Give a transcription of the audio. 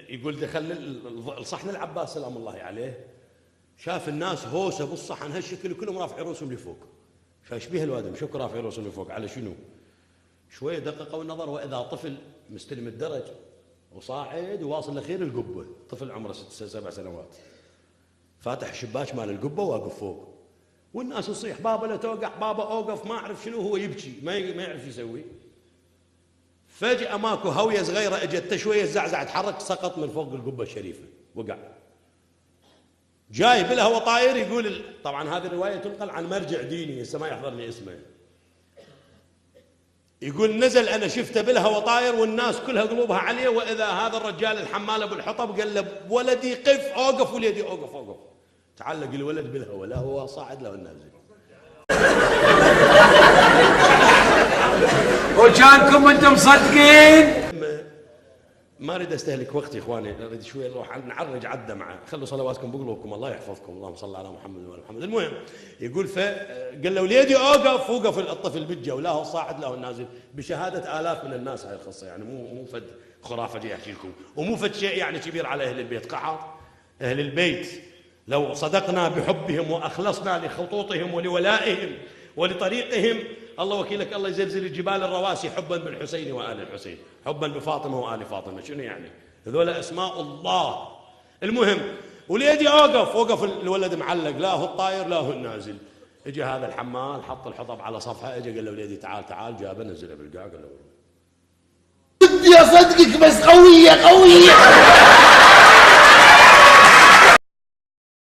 يقول دخل الصحن العباس سلام الله عليه، شاف الناس هوسه بالصحن هالشكل كلهم رافعين رؤوسهم لفوق. فايش بيه الوادم شكو رافعين رؤوسهم لفوق على شنو؟ شويه دققوا النظر واذا طفل مستلم الدرج وصاعد وواصل لخير القبه، طفل عمره 6 7 سنوات، فاتح الشباك مال القبه واقف فوق، والناس تصيح بابا لا توقع بابا اوقف ما اعرف شنو، هو يبكي ما يعرف يسوي. فجأة ماكو هوية صغيرة اجت شوية زعزع تحرك سقط من فوق القبة الشريفة وقع. جاي بالهواء طاير يقول طبعا هذه الرواية تنقل عن مرجع ديني هسه ما يحضرني اسمه، يقول نزل انا شفته بالهواء طاير والناس كلها قلوبها عليه، واذا هذا الرجال الحمال ابو الحطب قال له ولدي قف اوقف، ولدي اوقف اوقف، تعلق الولد بالهواء لا هو صاعد لا هو نازل. وكانكم انتم مصدقين؟ ما اريد استهلك وقتي اخواني، اريد شويه نروح نعرج عده معه، خلوا صلواتكم بقلوبكم الله يحفظكم، اللهم صل على محمد وعلى محمد. المهم يقول قال له وليدي اوقف، وقف الطفل بجه ولا هو صاعد لا هو نازل، بشهاده الاف من الناس هاي القصه، يعني مو فد خرافه جاي احكي لكم، ومو فد شيء يعني كبير على اهل البيت. قحط اهل البيت لو صدقنا بحبهم واخلصنا لخطوطهم ولولائهم ولطريقهم، الله وكيلك الله يزلزل الجبال الرواسي حبا بالحسين وآل الحسين، حبا بفاطمة وآل فاطمة. شنو يعني؟ هذول أسماء الله. المهم وليدي وقف الولد معلق لا هو الطاير لا هو النازل. اجى هذا الحمال حط الحطب على صفحة، اجى قال له وليدي تعال جابه نزله بالقاع قال له ودي اصدقك بس قوية